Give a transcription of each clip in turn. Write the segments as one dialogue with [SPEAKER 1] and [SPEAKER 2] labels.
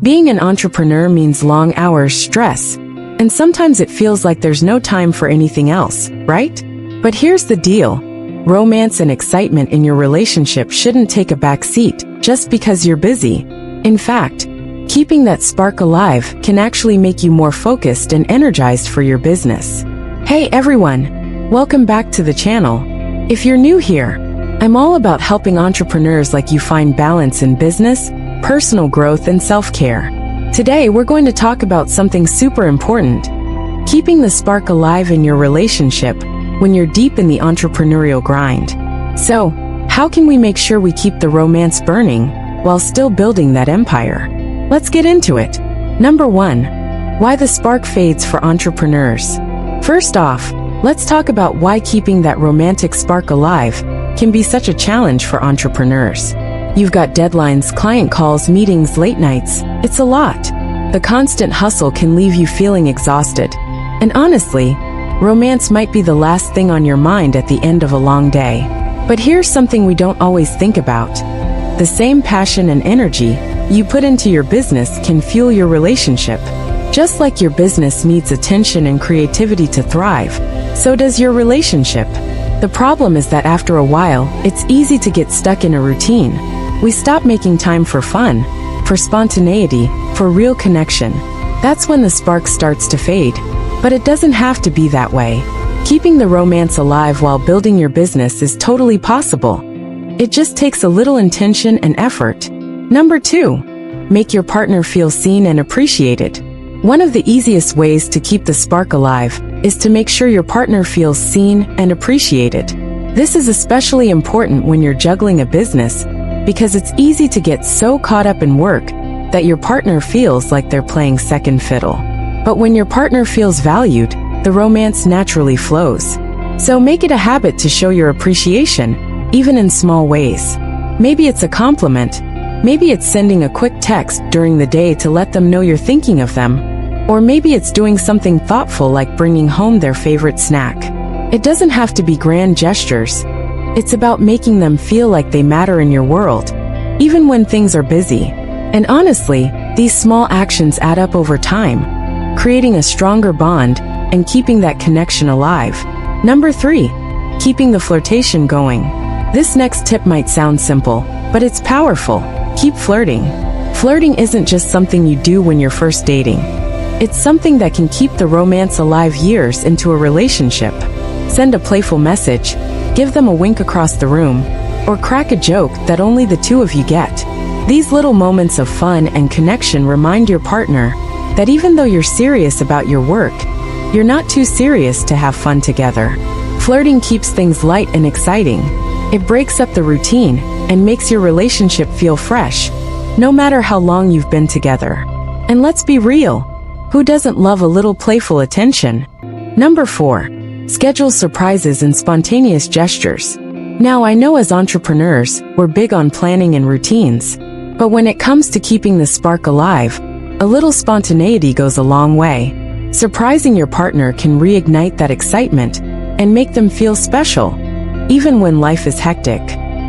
[SPEAKER 1] Being an entrepreneur means long hours, stress, and sometimes it feels like there's no time for anything else, right? But here's the deal. Romance and excitement in your relationship shouldn't take a back seat just because you're busy. In fact, keeping that spark alive can actually make you more focused and energized for your business. Hey everyone, welcome back to the channel. If you're new here, I'm all about helping entrepreneurs like you find balance in business, personal growth, and self-care. Today we're going to talk about something super important: keeping the spark alive in your relationship when you're deep in the entrepreneurial grind. So, how can we make sure we keep the romance burning while still building that empire? Let's get into it. Number 1. Why the spark fades for entrepreneurs. First off, let's talk about why keeping that romantic spark alive can be such a challenge for entrepreneurs. You've got deadlines, client calls, meetings, late nights. It's a lot. The constant hustle can leave you feeling exhausted. And honestly, romance might be the last thing on your mind at the end of a long day. But here's something we don't always think about. The same passion and energy you put into your business can fuel your relationship. Just like your business needs attention and creativity to thrive, so does your relationship. The problem is that after a while, it's easy to get stuck in a routine. We stop making time for fun, for spontaneity, for real connection. That's when the spark starts to fade. But it doesn't have to be that way. Keeping the romance alive while building your business is totally possible. It just takes a little intention and effort. Number 2. Make your partner feel seen and appreciated. One of the easiest ways to keep the spark alive is to make sure your partner feels seen and appreciated. This is especially important when you're juggling a business, because it's easy to get so caught up in work that your partner feels like they're playing second fiddle. But when your partner feels valued, the romance naturally flows. So make it a habit to show your appreciation, even in small ways. Maybe it's a compliment. Maybe it's sending a quick text during the day to let them know you're thinking of them. Or maybe it's doing something thoughtful like bringing home their favorite snack. It doesn't have to be grand gestures. It's about making them feel like they matter in your world, even when things are busy. And honestly, these small actions add up over time, creating a stronger bond and keeping that connection alive. Number 3. Keeping the flirtation going. This next tip might sound simple, but it's powerful. Keep flirting. Flirting isn't just something you do when you're first dating. It's something that can keep the romance alive years into a relationship. Send a playful message, give them a wink across the room, or crack a joke that only the two of you get. These little moments of fun and connection remind your partner that even though you're serious about your work, you're not too serious to have fun together. Flirting keeps things light and exciting. It breaks up the routine and makes your relationship feel fresh, no matter how long you've been together. And let's be real, who doesn't love a little playful attention? Number 4. Schedule surprises and spontaneous gestures. Now, I know as entrepreneurs, we're big on planning and routines, but when it comes to keeping the spark alive, a little spontaneity goes a long way. Surprising your partner can reignite that excitement and make them feel special, even when life is hectic.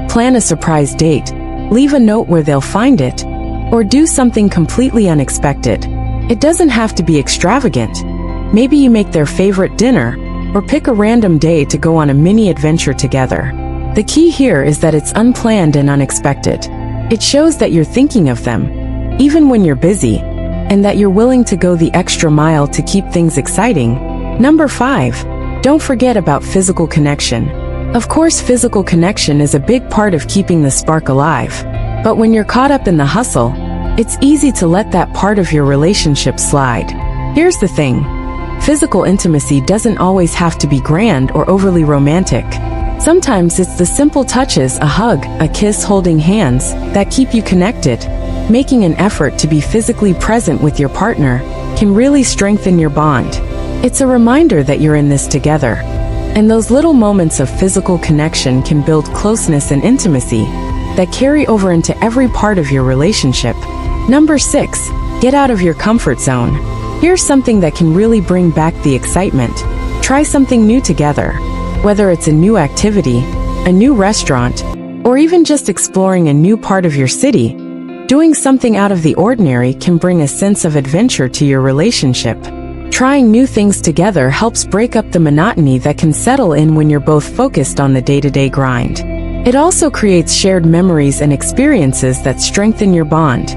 [SPEAKER 1] Plan a surprise date, leave a note where they'll find it, or do something completely unexpected. It doesn't have to be extravagant. Maybe you make their favorite dinner, or pick a random day to go on a mini adventure together. The key here is that it's unplanned and unexpected. It shows that you're thinking of them, even when you're busy, and that you're willing to go the extra mile to keep things exciting. Number 5. Don't forget about physical connection. Of course, physical connection is a big part of keeping the spark alive. But when you're caught up in the hustle, it's easy to let that part of your relationship slide. Here's the thing. Physical intimacy doesn't always have to be grand or overly romantic. Sometimes it's the simple touches, a hug, a kiss, holding hands, that keep you connected. Making an effort to be physically present with your partner can really strengthen your bond. It's a reminder that you're in this together. And those little moments of physical connection can build closeness and intimacy that carry over into every part of your relationship. Number 6. Get out of your comfort zone. Here's something that can really bring back the excitement. Try something new together. Whether it's a new activity, a new restaurant, or even just exploring a new part of your city, Doing something out of the ordinary can bring a sense of adventure to your relationship. Trying new things together helps break up the monotony that can settle in when you're both focused on the day-to-day grind. It also creates shared memories and experiences that strengthen your bond.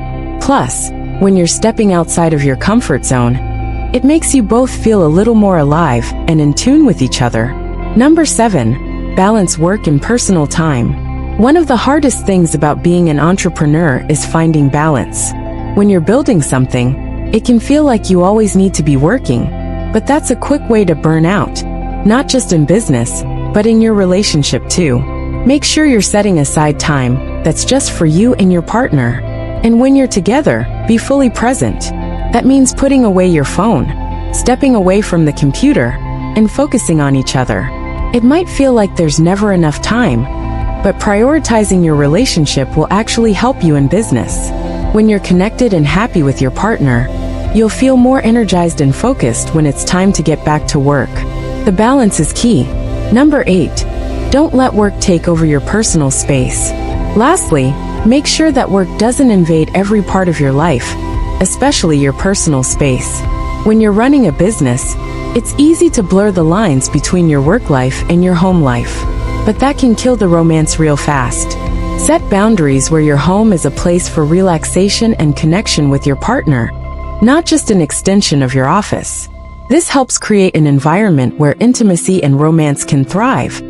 [SPEAKER 1] Plus, when you're stepping outside of your comfort zone, it makes you both feel a little more alive and in tune with each other. Number 7. Balance work and personal time. One of the hardest things about being an entrepreneur is finding balance. When you're building something, it can feel like you always need to be working, but that's a quick way to burn out, not just in business, but in your relationship too. Make sure you're setting aside time that's just for you and your partner. And when you're together, be fully present. That means putting away your phone, stepping away from the computer, and focusing on each other. It might feel like there's never enough time, but prioritizing your relationship will actually help you in business. When you're connected and happy with your partner, you'll feel more energized and focused when it's time to get back to work. The balance is key. Number 8. Don't let work take over your personal space. Lastly, make sure that work doesn't invade every part of your life, especially your personal space. When you're running a business, it's easy to blur the lines between your work life and your home life, but that can kill the romance real fast. Set boundaries where your home is a place for relaxation and connection with your partner, not just an extension of your office. This helps create an environment where intimacy and romance can thrive,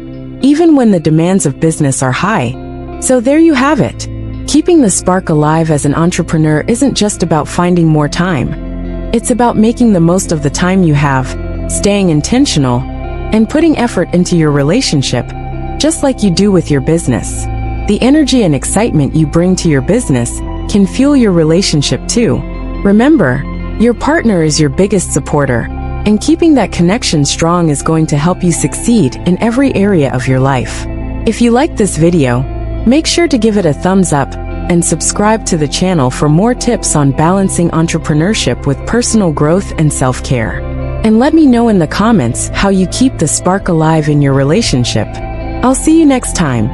[SPEAKER 1] even when the demands of business are high. So there you have it. Keeping the spark alive as an entrepreneur isn't just about finding more time. It's about making the most of the time you have, staying intentional, and putting effort into your relationship, just like you do with your business. The energy and excitement you bring to your business can fuel your relationship too. Remember, your partner is your biggest supporter, and keeping that connection strong is going to help you succeed in every area of your life. If you liked this video, make sure to give it a thumbs up and subscribe to the channel for more tips on balancing entrepreneurship with personal growth and self-care. And let me know in the comments how you keep the spark alive in your relationship. I'll see you next time.